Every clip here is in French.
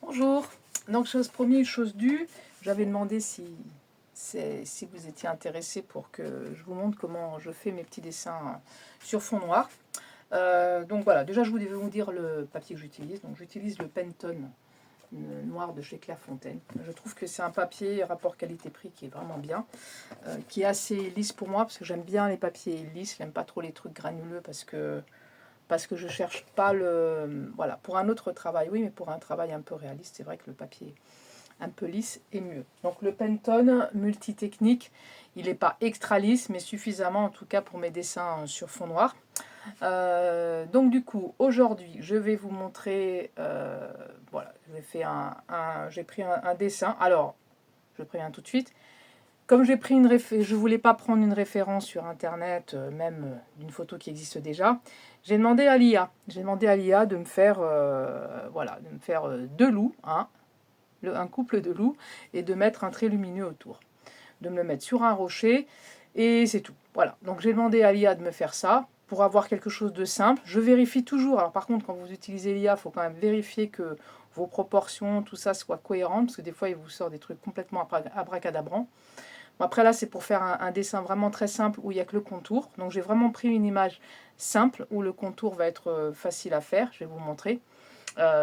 Bonjour, donc chose promise, chose due, j'avais demandé si vous étiez intéressé pour que je vous montre comment je fais mes petits dessins sur fond noir. Donc voilà, déjà je voulais vous dire le papier que j'utilise. Donc j'utilise le Pantone noir de chez Clairefontaine. Je trouve que c'est un papier rapport qualité-prix qui est vraiment bien, qui est assez lisse pour moi parce que j'aime bien les papiers lisses, j'aime pas trop les trucs granuleux parce que je cherche pas le... Voilà, pour un autre travail, oui, mais pour un travail un peu réaliste, c'est vrai que le papier un peu lisse est mieux. Donc le Pantone multitechnique, il n'est pas extra lisse, mais suffisamment en tout cas pour mes dessins sur fond noir. Donc du coup, aujourd'hui, je vais vous montrer... voilà, j'ai pris un dessin. Alors, je préviens tout de suite. Comme je ne voulais pas prendre une référence sur Internet, même d'une photo qui existe déjà, j'ai demandé à l'IA. J'ai demandé à l'IA de me faire, voilà, de me faire deux loups, hein, un couple de loups, et de mettre un trait lumineux autour. De me le mettre sur un rocher, et c'est tout. Voilà. Donc j'ai demandé à l'IA de me faire ça, pour avoir quelque chose de simple. Je vérifie toujours. Alors par contre, quand vous utilisez l'IA, il faut quand même vérifier que vos proportions, tout ça soit cohérent, parce que des fois, il vous sort des trucs complètement abracadabrants. Après là, c'est pour faire un dessin vraiment très simple où il n'y a que le contour. Donc j'ai vraiment pris une image simple où le contour va être facile à faire. Je vais vous montrer.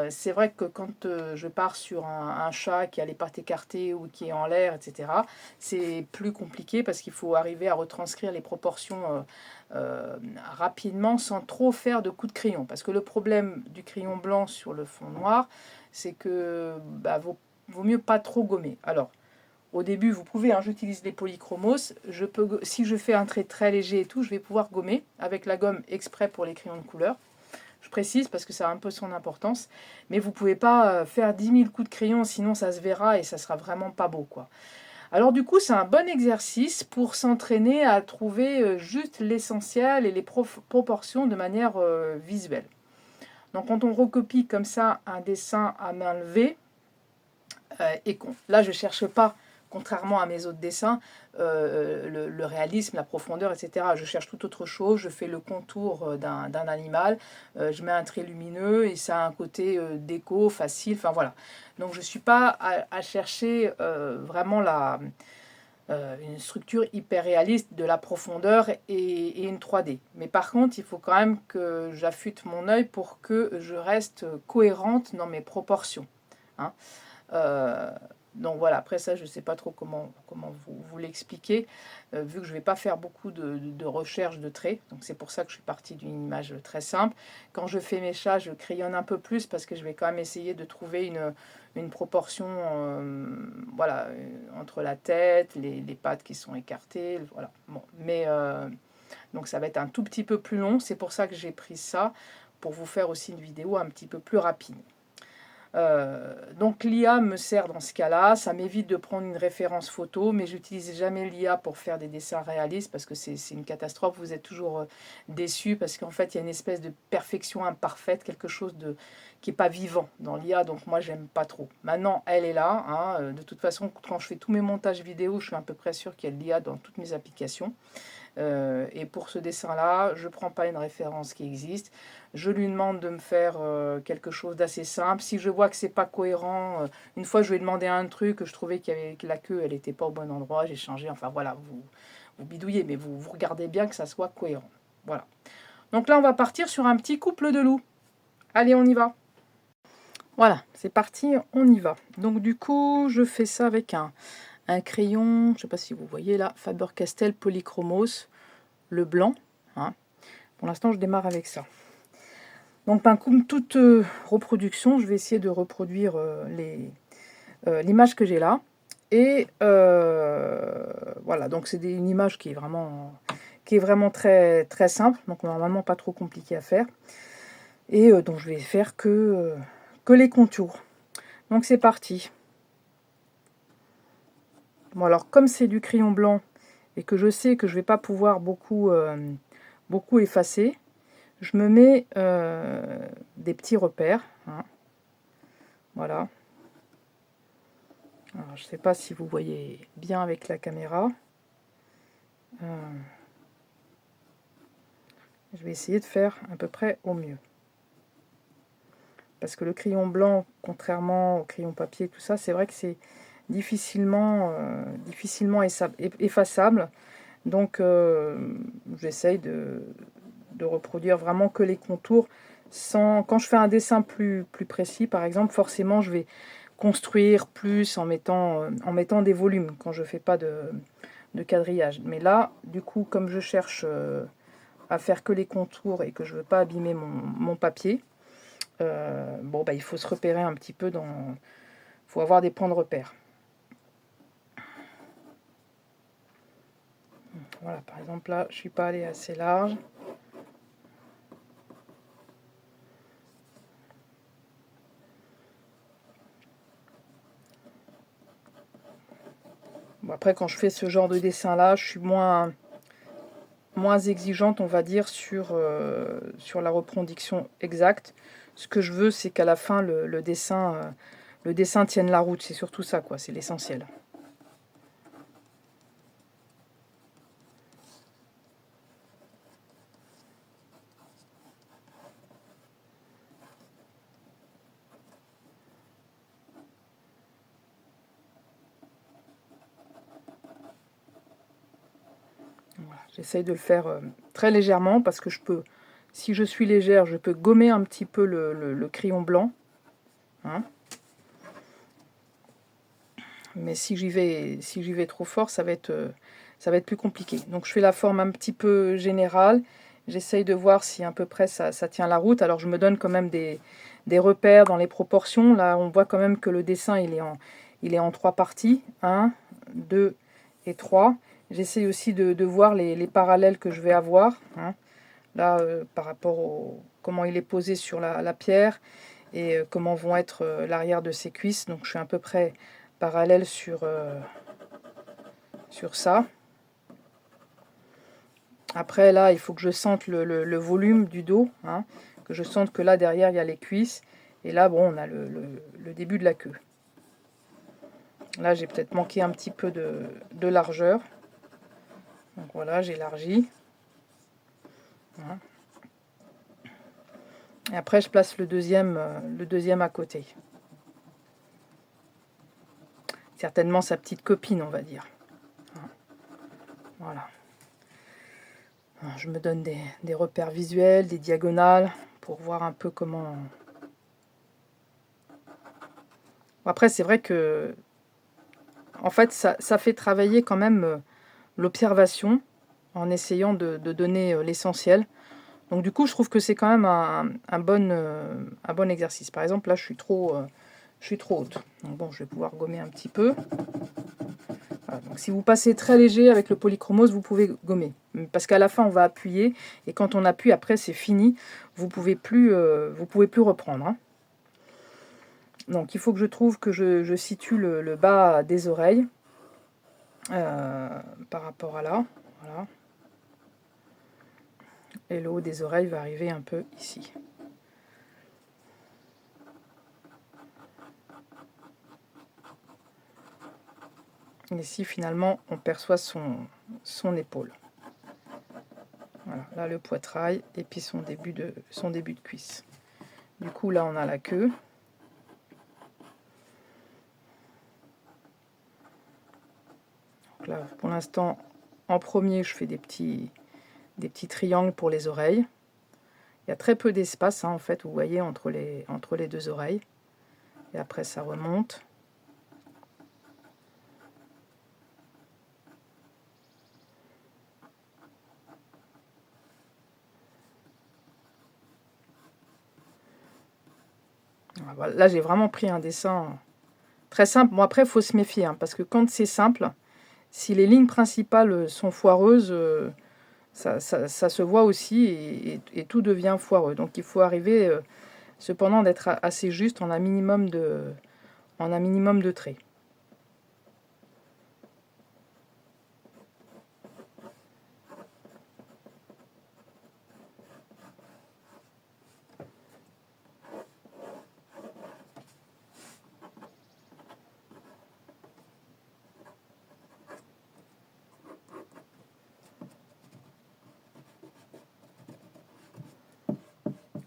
C'est vrai que quand je pars sur un chat qui a les pattes écartées ou qui est en l'air, etc., c'est plus compliqué parce qu'il faut arriver à retranscrire les proportions rapidement sans trop faire de coups de crayon. Parce que le problème du crayon blanc sur le fond noir, c'est que vaut mieux pas trop gommer. Alors, au début, vous pouvez, hein, j'utilise les polychromos. Si je fais un trait très léger et tout, je vais pouvoir gommer avec la gomme exprès pour les crayons de couleur. Je précise parce que ça a un peu son importance. Mais vous ne pouvez pas faire 10 000 coups de crayon, sinon ça se verra et ça sera vraiment pas beau, quoi. Alors du coup, c'est un bon exercice pour s'entraîner à trouver juste l'essentiel et les proportions de manière visuelle. Donc quand on recopie comme ça un dessin à main levée, là je ne cherche pas, contrairement à mes autres dessins, le réalisme, la profondeur, etc. Je cherche tout autre chose, je fais le contour d'un animal, je mets un trait lumineux et ça a un côté déco, facile, enfin voilà. Donc je ne suis pas à chercher vraiment une structure hyper réaliste de la profondeur et une 3D. Mais par contre, il faut quand même que j'affûte mon œil pour que je reste cohérente dans mes proportions, hein. Euh, donc voilà, après ça, je ne sais pas trop comment vous l'expliquer, vu que je ne vais pas faire beaucoup de recherche de traits. Donc c'est pour ça que je suis partie d'une image très simple. Quand je fais mes chats, je crayonne un peu plus parce que je vais quand même essayer de trouver une proportion voilà, entre la tête, les pattes qui sont écartées. Voilà. Bon, mais donc ça va être un tout petit peu plus long. C'est pour ça que j'ai pris ça, pour vous faire aussi une vidéo un petit peu plus rapide. Donc l'IA me sert dans ce cas-là, ça m'évite de prendre une référence photo, mais j'utilise jamais l'IA pour faire des dessins réalistes parce que c'est une catastrophe, vous êtes toujours déçu parce qu'en fait il y a une espèce de perfection imparfaite, quelque chose qui n'est pas vivant dans l'IA, donc moi j'aime pas trop. Maintenant elle est là, hein, de toute façon quand je fais tous mes montages vidéo, je suis à peu près sûr qu'il y a de l'IA dans toutes mes applications. Et pour ce dessin-là, je ne prends pas une référence qui existe. Je lui demande de me faire quelque chose d'assez simple. Si je vois que c'est pas cohérent, une fois je lui ai demandé un truc, je trouvais que la queue elle n'était pas au bon endroit, j'ai changé. Enfin voilà, vous bidouillez, mais vous regardez bien que ça soit cohérent. Voilà. Donc là, on va partir sur un petit couple de loups. Allez, on y va. Voilà, c'est parti, on y va. Donc du coup, je fais ça avec un crayon, je ne sais pas si vous voyez là, Faber-Castell Polychromos, le blanc, hein. Pour l'instant, je démarre avec ça. Donc, comme toute reproduction, je vais essayer de reproduire l'image que j'ai là. Et voilà, donc c'est une image qui est vraiment très, très simple, donc normalement pas trop compliqué à faire. Et donc je vais faire que les contours. Donc c'est parti. Bon, alors comme c'est du crayon blanc et que je sais que je ne vais pas pouvoir beaucoup effacer, je me mets des petits repères, hein. Voilà. Alors, je ne sais pas si vous voyez bien avec la caméra. Je vais essayer de faire à peu près au mieux. parce que le crayon blanc, contrairement au crayon papier, tout ça, c'est vrai que c'est difficilement effaçable. Donc j'essaye de reproduire vraiment que les contours. Quand je fais un dessin plus précis, par exemple, forcément je vais construire plus en mettant des volumes quand je ne fais pas de quadrillage. Mais là, du coup, comme je cherche à faire que les contours et que je ne veux pas abîmer mon papier, bon, bah, il faut se repérer un petit peu il faut avoir des points de repère. Voilà, par exemple là, je ne suis pas allée assez large. Bon, après, quand je fais ce genre de dessin là, je suis moins exigeante, on va dire, sur la reproduction exacte. Ce que je veux, c'est qu'à la fin, le dessin tienne la route. C'est surtout ça, quoi. C'est l'essentiel. Voilà. J'essaye de le faire très légèrement parce que si je suis légère, je peux gommer un petit peu le crayon blanc. Hein. Mais si j'y vais trop fort, ça va être plus compliqué. Donc je fais la forme un petit peu générale. J'essaye de voir si à peu près ça tient la route. Alors je me donne quand même des repères dans les proportions. Là, on voit quand même que le dessin, il est en 3 parties. 1, 2 et 3. J'essaye aussi de voir les parallèles que je vais avoir. Hein. Là, par rapport comment il est posé sur la pierre et comment vont être l'arrière de ses cuisses. Donc je suis à peu près parallèle sur ça. Après là, il faut que je sente le volume du dos, hein, que je sente que là derrière il y a les cuisses. Et là, bon, on a le début de la queue. Là, j'ai peut-être manqué un petit peu de largeur. Donc voilà, j'élargis. Voilà. Et après, je place le deuxième à côté. Certainement sa petite copine, on va dire. Voilà. Je me donne des repères visuels, des diagonales, pour voir un peu comment... Après, c'est vrai que, en fait, ça fait travailler quand même l'observation, en essayant de donner l'essentiel. Donc du coup, je trouve que c'est quand même un bon exercice. Par exemple, là, je suis trop haute. Donc bon, je vais pouvoir gommer un petit peu. Voilà, donc si vous passez très léger avec le polychromose, vous pouvez gommer. Parce qu'à la fin, on va appuyer. Et quand on appuie, après, c'est fini. Vous pouvez plus reprendre. Hein. Donc il faut que je trouve que je situe le bas des oreilles par rapport à là. Voilà. Et le haut des oreilles va arriver un peu ici. Et ici, finalement, on perçoit son épaule. Voilà, là, le poitrail et puis son début de cuisse. Du coup, là, on a la queue. Donc là, pour l'instant, en premier, je fais des petits triangles pour les oreilles. Il y a très peu d'espace, hein, en fait, vous voyez, entre les deux oreilles. Et après, ça remonte. Voilà, là, j'ai vraiment pris un dessin très simple. Bon, après, il faut se méfier, hein, parce que quand c'est simple, si les lignes principales sont foireuses, ça se voit aussi et tout devient foireux. Donc il faut arriver cependant d'être assez juste en un minimum de traits.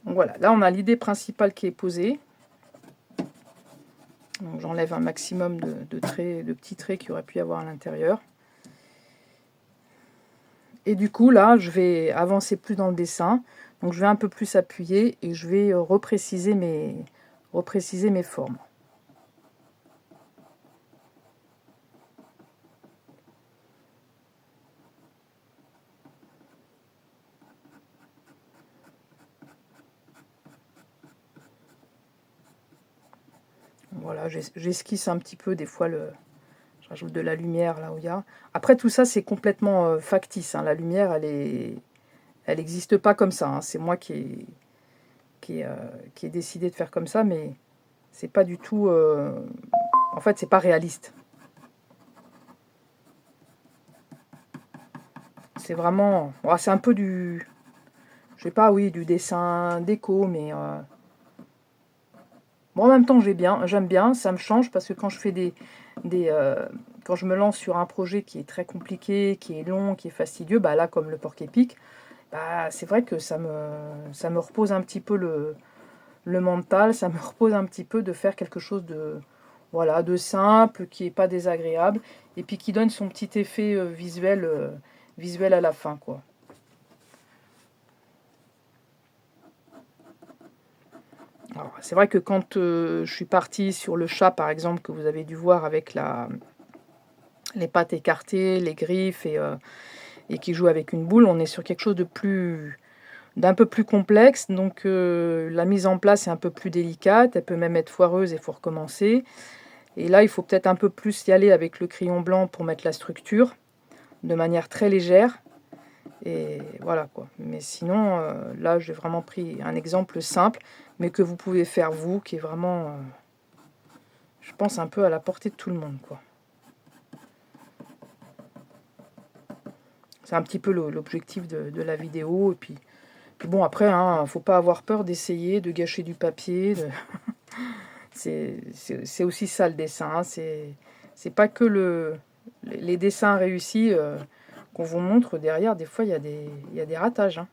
Donc voilà, là on a l'idée principale qui est posée. Donc j'enlève un maximum de traits, de petits traits qu'il y aurait pu y avoir à l'intérieur. Et du coup, là, je vais avancer plus dans le dessin. Donc je vais un peu plus appuyer et je vais repréciser mes formes. Voilà, j'esquisse un petit peu, des fois, je rajoute de la lumière là où il y a. Après, tout ça, c'est complètement factice, hein. La lumière, elle n'existe pas comme ça, hein. C'est moi qui ai décidé de faire comme ça, mais c'est pas du tout... en fait, c'est pas réaliste. C'est vraiment... ouais, c'est un peu du... Je sais pas, oui, du dessin déco, mais... bon, en même temps, j'aime bien, ça me change, parce que quand je fais quand je me lance sur un projet qui est très compliqué, qui est long, qui est fastidieux, bah là, comme le porc-épic, bah, c'est vrai que ça me repose un petit peu le mental, ça me repose un petit peu de faire quelque chose de, voilà, de simple, qui est pas désagréable, et puis qui donne son petit effet visuel à la fin, quoi. C'est vrai que quand je suis partie sur le chat, par exemple, que vous avez dû voir avec les pattes écartées, les griffes, et qui joue avec une boule, on est sur quelque chose d'un peu plus complexe. Donc la mise en place est un peu plus délicate, elle peut même être foireuse et il faut recommencer. Et là, il faut peut-être un peu plus y aller avec le crayon blanc pour mettre la structure, de manière très légère. Et voilà quoi. Mais sinon, là, j'ai vraiment pris un exemple simple, mais que vous pouvez faire vous, qui est vraiment, je pense, un peu à la portée de tout le monde, quoi. C'est un petit peu l'objectif de la vidéo. Et puis bon, après, hein, faut pas avoir peur d'essayer, de gâcher du papier. C'est aussi ça le dessin, hein. C'est pas que les dessins réussis qu'on vous montre derrière. Des fois, il y a des ratages, hein.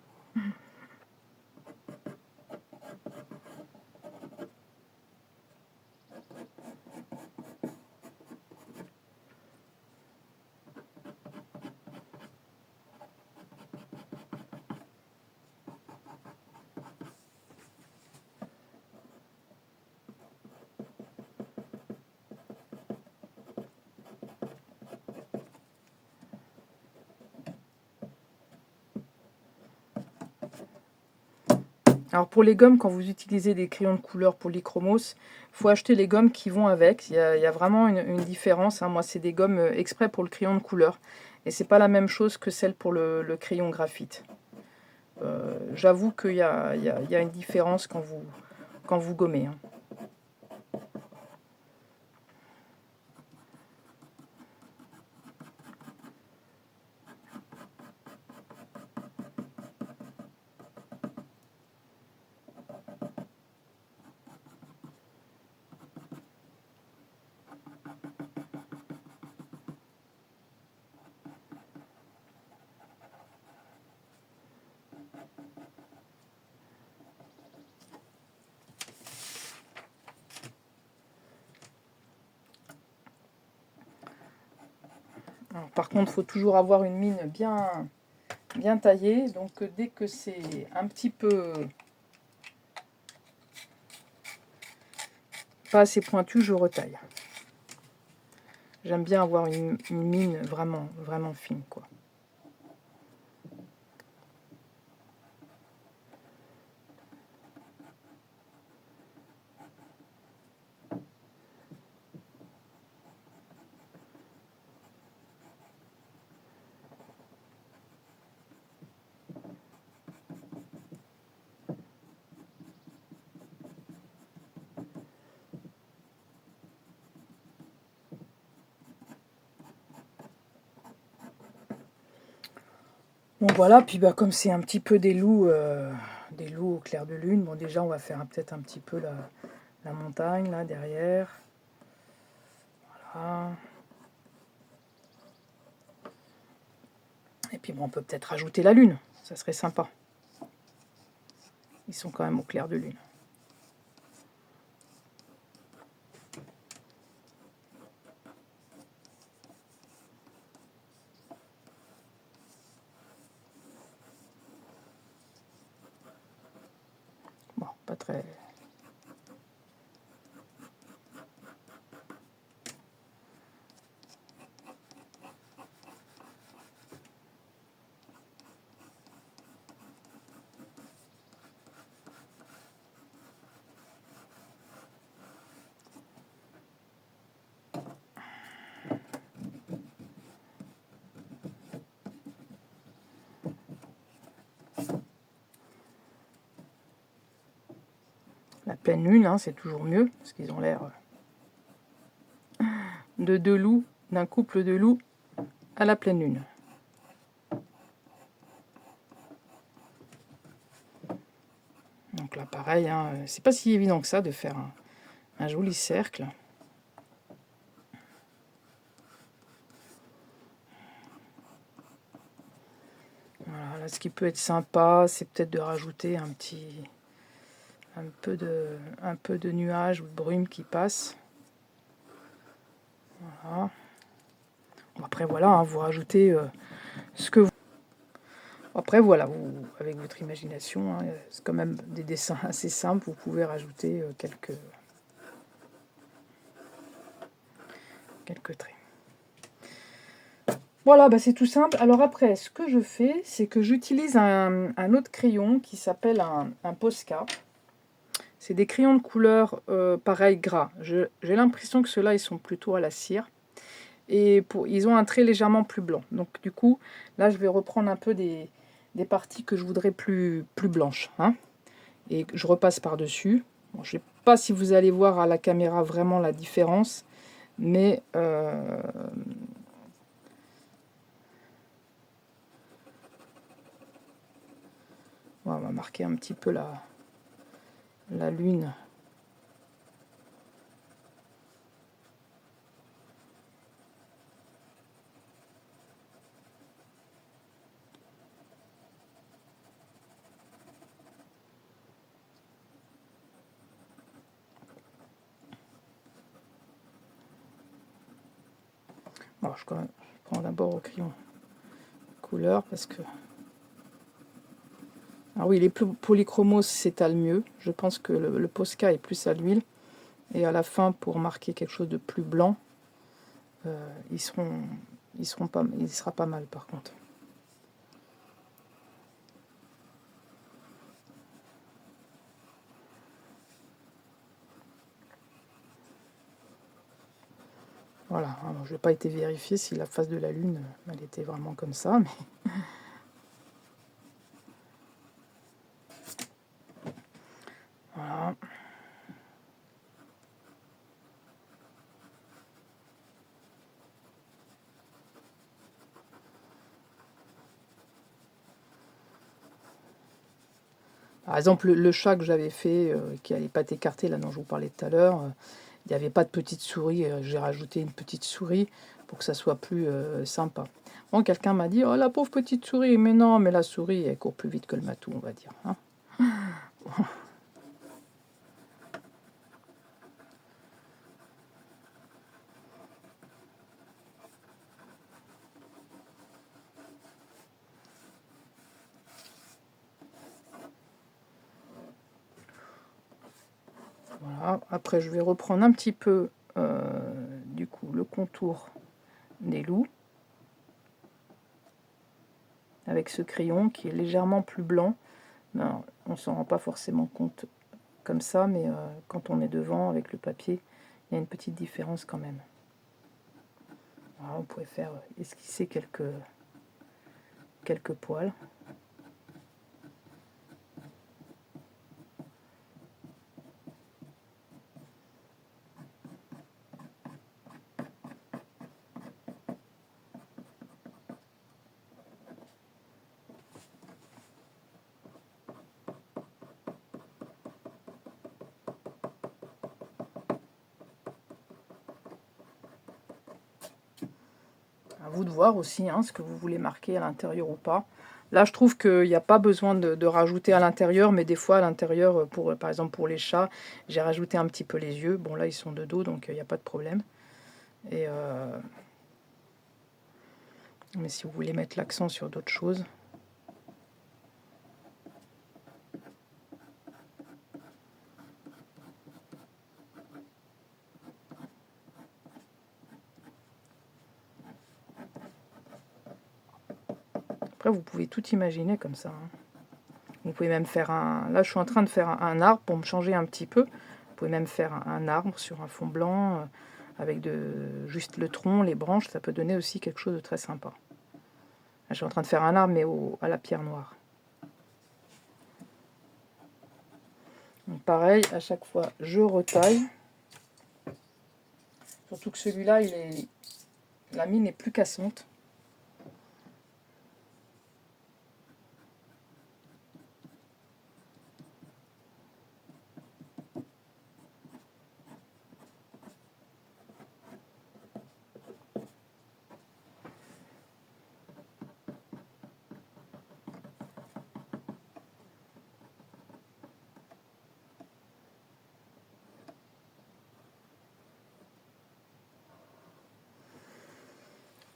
Alors pour les gommes, quand vous utilisez des crayons de couleur polychromos, il faut acheter les gommes qui vont avec. Il y a vraiment une différence, hein. Moi, c'est des gommes exprès pour le crayon de couleur. Et c'est pas la même chose que celle pour le crayon graphite. J'avoue qu'il y a une différence quand vous gommez, hein. Alors, par contre, il faut toujours avoir une mine bien taillée. Donc dès que c'est un petit peu pas assez pointu, je retaille. J'aime bien avoir une mine vraiment fine, quoi. Bon voilà, puis bah, comme c'est un petit peu des loups au clair de lune, bon déjà on va faire peut-être un petit peu la montagne là derrière. Voilà. Et puis bon, on peut peut-être rajouter la lune, ça serait sympa. Ils sont quand même au clair de lune. très... La pleine lune, hein, c'est toujours mieux, parce qu'ils ont l'air de deux loups, d'un couple de loups à la pleine lune. Donc là, pareil, hein, c'est pas si évident que ça de faire un joli cercle. Voilà, là, ce qui peut être sympa, c'est peut-être de rajouter un peu de nuages ou de brume qui passe. Voilà. Après voilà, hein, vous rajoutez ce que vous... Après voilà, vous, avec votre imagination, hein, c'est quand même des dessins assez simples, vous pouvez rajouter quelques traits. Voilà, bah c'est tout simple. Alors après, ce que je fais, c'est que j'utilise un autre crayon qui s'appelle un Posca. C'est des crayons de couleur pareil gras. J'ai l'impression que ceux-là, ils sont plutôt à la cire. Et ils ont un trait légèrement plus blanc. Donc du coup, là, je vais reprendre un peu des parties que je voudrais plus blanches. Hein, et je repasse par-dessus. Bon, je ne sais pas si vous allez voir à la caméra vraiment la différence, mais... on va marquer un petit peu la lune. Bon, je prends d'abord au crayon couleur parce que... Ah oui, les polychromos s'étalent mieux. Je pense que le Posca est plus à l'huile. Et à la fin, pour marquer quelque chose de plus blanc, il sera pas mal par contre. Voilà, alors, je n'ai pas été vérifier si la face de la lune, elle était vraiment comme ça, mais... Voilà. Par exemple, le chat que j'avais fait, qui n'allait pas être écarté, là dont je vous parlais tout à l'heure, il n'y avait pas de petite souris. J'ai rajouté une petite souris pour que ça soit plus sympa. Bon, quelqu'un m'a dit, oh la pauvre petite souris, mais non, mais la souris, elle court plus vite que le matou, on va dire. Hein. Voilà. Après, je vais reprendre un petit peu, du coup, le contour des loups. Avec ce crayon qui est légèrement plus blanc. Ben, on ne s'en rend pas forcément compte comme ça, mais quand on est devant avec le papier, il y a une petite différence quand même. Voilà, on pourrait faire esquisser quelques poils. À vous de voir aussi hein, ce que vous voulez marquer à l'intérieur ou pas. Là, je trouve qu'il n'y a pas besoin de rajouter à l'intérieur, mais des fois, à l'intérieur, par exemple pour les chats, j'ai rajouté un petit peu les yeux. Bon, là, ils sont de dos, donc il n'y a pas de problème. Et mais si vous voulez mettre l'accent sur d'autres choses... Après, vous pouvez tout imaginer comme ça. Hein. Vous pouvez même faire un... Là, je suis en train de faire un arbre pour me changer un petit peu. Vous pouvez même faire un arbre sur un fond blanc avec juste le tronc, les branches. Ça peut donner aussi quelque chose de très sympa. Là, je suis en train de faire un arbre, mais à la pierre noire. Donc, pareil, à chaque fois, je retaille. Surtout que celui-là, la mine est plus cassante.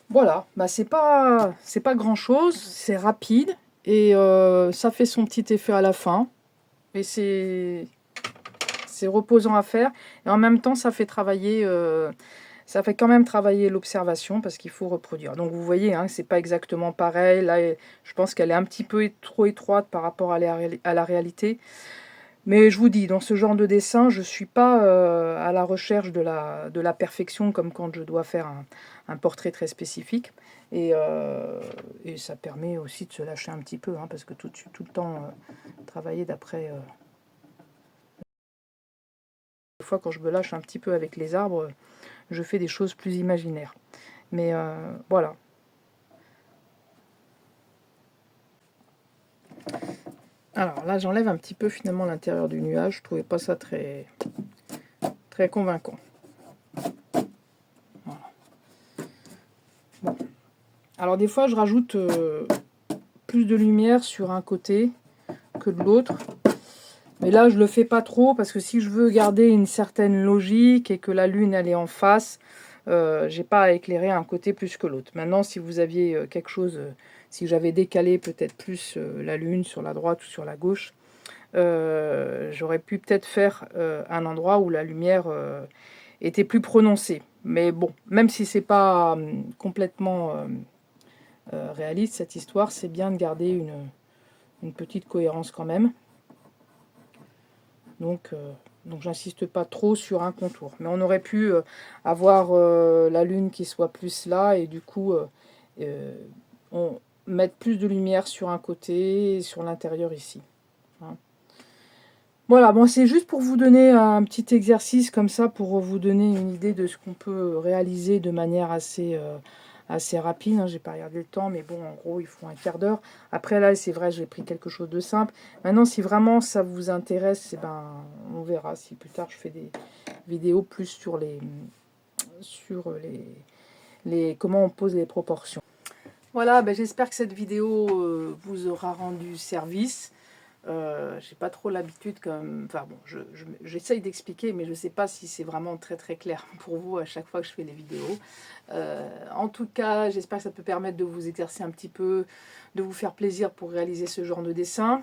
Voilà, bah c'est pas grand chose, c'est rapide et ça fait son petit effet à la fin. Et c'est reposant à faire et en même temps ça fait travailler, ça fait quand même travailler l'observation parce qu'il faut reproduire. Donc vous voyez, hein, c'est pas exactement pareil. Là, je pense qu'elle est un petit peu trop étroite par rapport à la réalité. Mais je vous dis, dans ce genre de dessin, je ne suis pas à la recherche de la perfection comme quand je dois faire un portrait très spécifique. Et ça permet aussi de se lâcher un petit peu, hein, parce que tout le temps, travailler d'après... Des fois, quand je me lâche un petit peu avec les arbres, je fais des choses plus imaginaires. Mais voilà. Alors là, j'enlève un petit peu finalement l'intérieur du nuage. Je ne trouvais pas ça très convaincant. Voilà. Bon. Alors des fois, je rajoute plus de lumière sur un côté que de l'autre. Mais là, je le fais pas trop parce que si je veux garder une certaine logique et que la lune elle est en face, j'ai pas à éclairer un côté plus que l'autre. Maintenant, si vous aviez quelque chose, si j'avais décalé peut-être plus la lune sur la droite ou sur la gauche, j'aurais pu peut-être faire un endroit où la lumière était plus prononcée. Mais bon, même si c'est pas complètement réaliste cette histoire, c'est bien de garder une petite cohérence quand même. Donc j'insiste pas trop sur un contour. Mais on aurait pu avoir la lune qui soit plus là et du coup on mettre plus de lumière sur un côté et sur l'intérieur ici. Hein. Voilà, bon, c'est juste pour vous donner un petit exercice comme ça, pour vous donner une idée de ce qu'on peut réaliser de manière assez rapide. Hein. J'ai pas regardé le temps, mais bon, en gros, il faut un quart d'heure. Après, là, c'est vrai, j'ai pris quelque chose de simple. Maintenant, si vraiment ça vous intéresse, eh ben, on verra si plus tard je fais des vidéos plus sur comment on pose les proportions. Voilà, ben, j'espère que cette vidéo vous aura rendu service. J'ai pas trop l'habitude comme... Enfin bon, j'essaye d'expliquer, mais je sais pas si c'est vraiment très clair pour vous à chaque fois que je fais les vidéos. En tout cas, j'espère que ça peut permettre de vous exercer un petit peu, de vous faire plaisir pour réaliser ce genre de dessin.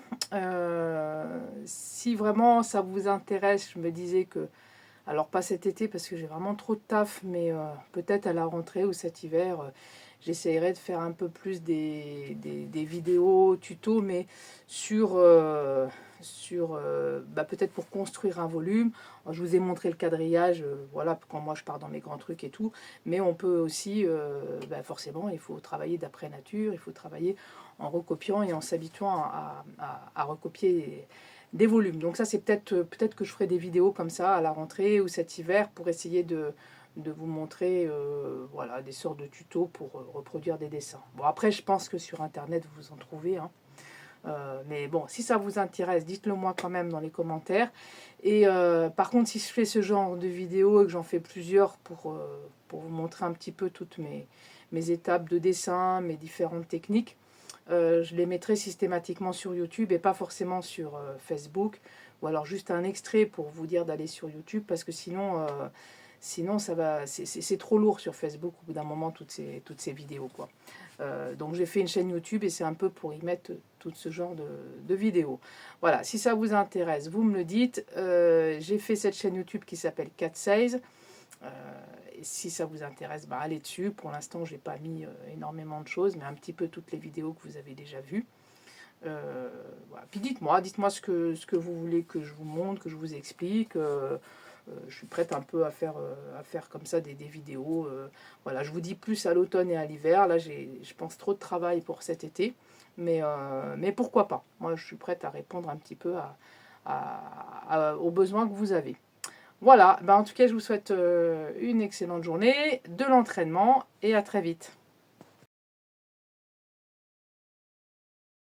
Si vraiment ça vous intéresse, je me disais que... Alors pas cet été parce que j'ai vraiment trop de taf, mais peut-être à la rentrée ou cet hiver... j'essayerai de faire un peu plus des vidéos tutos, mais sur peut-être pour construire un volume. Je vous ai montré le quadrillage, voilà, quand moi je pars dans mes grands trucs et tout, mais on peut aussi, forcément, il faut travailler d'après nature, il faut travailler en recopiant et en s'habituant à recopier des volumes. Donc ça, c'est peut-être que je ferai des vidéos comme ça à la rentrée ou cet hiver pour essayer de vous montrer voilà, des sortes de tutos pour reproduire des dessins. Bon, après, je pense que sur Internet, vous en trouvez. Hein. Mais bon, si ça vous intéresse, dites-le moi quand même dans les commentaires. Et par contre, si je fais ce genre de vidéo et que j'en fais plusieurs pour vous montrer un petit peu toutes mes étapes de dessin, mes différentes techniques, je les mettrai systématiquement sur YouTube et pas forcément sur Facebook. Ou alors juste un extrait pour vous dire d'aller sur YouTube parce que sinon... Sinon, c'est trop lourd sur Facebook au bout d'un moment, toutes ces vidéos, quoi. Donc j'ai fait une chaîne YouTube et c'est un peu pour y mettre tout ce genre de vidéos. Voilà, si ça vous intéresse, vous me le dites. J'ai fait cette chaîne YouTube qui s'appelle Cat Size. si ça vous intéresse, allez dessus. Pour l'instant, j'ai pas mis énormément de choses, mais un petit peu toutes les vidéos que vous avez déjà vues. Voilà. Puis dites-moi ce que vous voulez que je vous montre, que je vous explique. Je suis prête un peu à faire comme ça des vidéos. Voilà, je vous dis plus à l'automne et à l'hiver. Là, je pense trop de travail pour cet été. Mais pourquoi pas? Moi, je suis prête à répondre un petit peu aux besoins que vous avez. Voilà, en tout cas, je vous souhaite une excellente journée, de l'entraînement et à très vite.